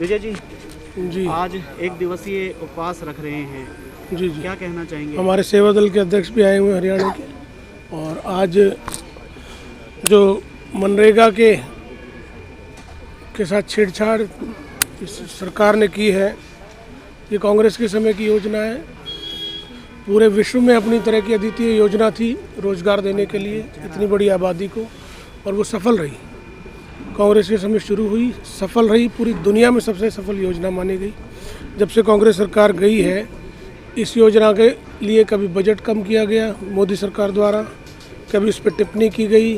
विजय जी, जी आज एक दिवसीय उपवास रख रहे हैं, जी जी क्या कहना चाहेंगे? हमारे सेवा दल के अध्यक्ष भी आए हुए हैं हरियाणा के। और आज जो मनरेगा के साथ छेड़छाड़ इस सरकार ने की है, ये कांग्रेस के समय की योजना है। पूरे विश्व में अपनी तरह की अद्वितीय योजना थी रोजगार देने के लिए इतनी बड़ी आबादी को, और वो सफल रही। कांग्रेस के समय शुरू हुई, सफल रही, पूरी दुनिया में सबसे सफल योजना मानी गई। जब से कांग्रेस सरकार गई है, इस योजना के लिए कभी बजट कम किया गया मोदी सरकार द्वारा, कभी उस पर टिप्पणी की गई।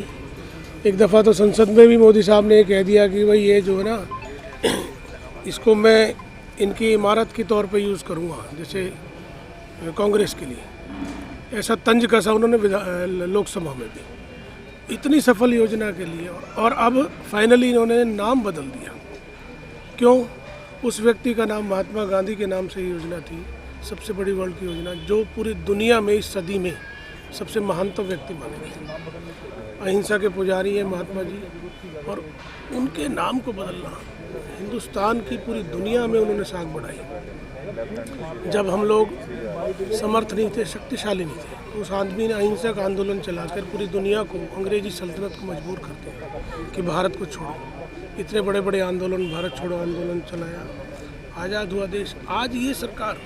एक दफ़ा तो संसद में भी मोदी साहब ने कह दिया कि भाई ये जो है ना, इसको मैं इनकी इमारत के तौर पे यूज़ करूँगा, जैसे कांग्रेस के लिए। ऐसा तंज कसा उन्होंने लोकसभा में भी, इतनी सफल योजना के लिए। और अब फाइनली इन्होंने नाम बदल दिया। क्यों? उस व्यक्ति का नाम महात्मा गांधी के नाम से योजना थी, सबसे बड़ी वर्ल्ड की योजना, जो पूरी दुनिया में इस सदी में सबसे महानतम व्यक्ति माने गए। अहिंसा के पुजारी हैं महात्मा जी, और उनके नाम को बदलना, हिंदुस्तान की पूरी दुनिया में उन्होंने साख बढ़ाई। जब हम लोग समर्थ नहीं थे, शक्तिशाली नहीं थे, तो उस आदमी ने अहिंसक आंदोलन चलाकर पूरी दुनिया को, अंग्रेजी सल्तनत को मजबूर कर दिया कि भारत को छोड़ो। इतने बड़े बड़े आंदोलन, भारत छोड़ो आंदोलन चलाया, आज़ाद हुआ देश। आज ये सरकार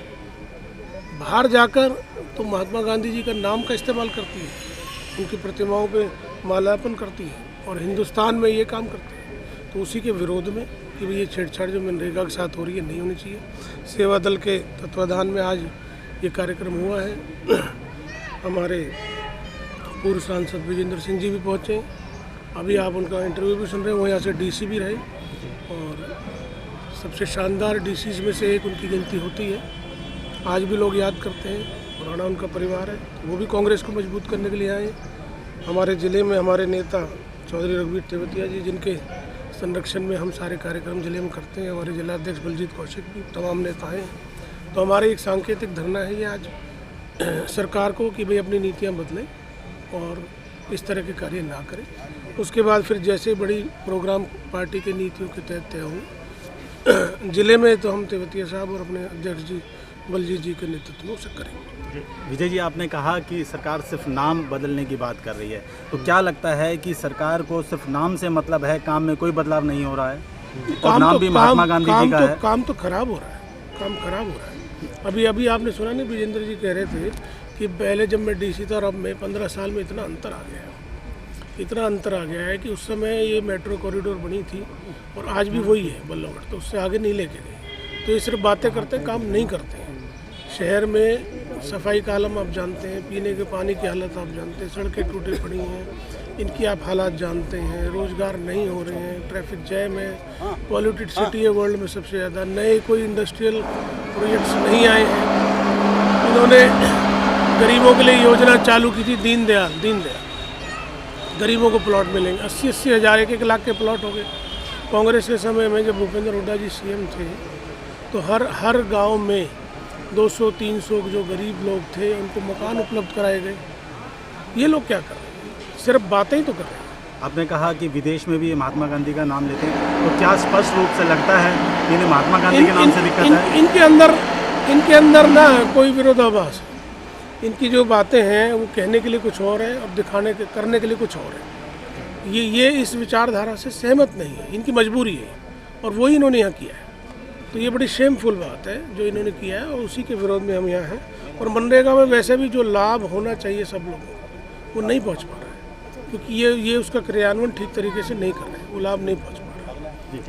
बाहर जाकर तो महात्मा गांधी जी का नाम का इस्तेमाल करती है, उनकी प्रतिमाओं पे माल्यार्पण करती है, और हिंदुस्तान में ये काम करती है। तो उसी के विरोध में कि भाई ये छेड़छाड़ जो मनरेगा के साथ हो रही है, नहीं होनी चाहिए। सेवा दल के तत्वाधान में आज ये कार्यक्रम हुआ है। हमारे पूर्व सांसद विजेंद्र सिंह जी भी पहुँचे, अभी आप उनका इंटरव्यू भी सुन रहे हैं। वो यहाँ से डीसी भी रहे, और सबसे शानदार डीसीज में से एक उनकी गिनती होती है। आज भी लोग याद करते हैं, पुराना उनका परिवार है। वो भी कांग्रेस को मजबूत करने के लिए आए। हमारे ज़िले में हमारे नेता चौधरी रघुवीर तेवतिया जी, जिनके संरक्षण में हम सारे कार्यक्रम ज़िले में करते हैं, हमारे जिला अध्यक्ष बलजीत कौशिक भी, तमाम नेता हैं। तो हमारे एक सांकेतिक धरना है ये आज सरकार को कि भाई अपनी नीतियाँ बदलें और इस तरह के कार्य ना करें। उसके बाद फिर जैसे बड़ी प्रोग्राम पार्टी के नीतियों के तहत तय हों, ज़िले में तो हम तेवतिया साहब और अपने अध्यक्ष जी बलजीत जी के नेतृत्व में उसे करेंगे। विजय जी, आपने कहा कि सरकार सिर्फ नाम बदलने की बात कर रही है, तो क्या लगता है कि सरकार को सिर्फ नाम से मतलब है, काम में कोई बदलाव नहीं हो रहा है? और नाम भी महात्मा गांधी जी का है। काम तो खराब हो रहा है, काम खराब हो रहा है। अभी आपने सुना नहीं, विजेंद्र जी कह रहे थे कि पहले जब मैं डीसी था और अब मैं 15 साल में इतना अंतर आ गया है, इतना अंतर आ गया है कि उस समय ये मेट्रो कॉरिडोर बनी थी और आज भी वही है बल्लभगढ़, तो उससे आगे नहीं लेके गए। तो ये सिर्फ बातें करते हैं, काम नहीं करते हैं। शहर में सफाई का आलम आप जानते हैं, पीने के पानी की हालत आप जानते हैं, सड़कें टूटी पड़ी हैं, इनकी आप हालात जानते हैं, रोज़गार नहीं हो रहे हैं, ट्रैफिक जैम है, पॉल्यूटेड सिटी है वर्ल्ड में सबसे ज़्यादा, नए कोई इंडस्ट्रियल प्रोजेक्ट्स नहीं आए हैं। इन्होंने गरीबों के लिए योजना चालू की थी, दीनदयाल, गरीबों को प्लॉट मिलेंगे, 80-80 हज़ार, 1-1 लाख के प्लॉट हो गए। कांग्रेस के समय में जब भूपेंद्र हुड्डा जी सीएम थे, तो हर गाँव में 200-300 जो गरीब लोग थे उनको मकान उपलब्ध कराए गए। ये लोग क्या कर रहे हैं? सिर्फ बातें ही तो कर रहे हैं। आपने कहा कि विदेश में भी महात्मा गांधी का नाम लेते हैं, तो क्या स्पष्ट रूप से लगता है कि इन्हें महात्मा गांधी के नाम से दिक्कत है? इनके अंदर ना कोई विरोधाभास है। इनकी जो बातें हैं वो कहने के लिए कुछ और है और करने के लिए कुछ और है। ये इस विचारधारा से सहमत नहीं है, इनकी मजबूरी है, और वही इन्होंने यहाँ किया है। तो ये बड़ी शेमफुल बात है जो इन्होंने किया है, और उसी के विरोध में हम यहाँ हैं। और मनरेगा में वैसे भी जो लाभ होना चाहिए सब लोगों को, वो नहीं पहुँच पा रहा है, क्योंकि ये उसका क्रियान्वयन ठीक तरीके से नहीं कर रहे हैं, वो लाभ नहीं पहुँच पा रहा है।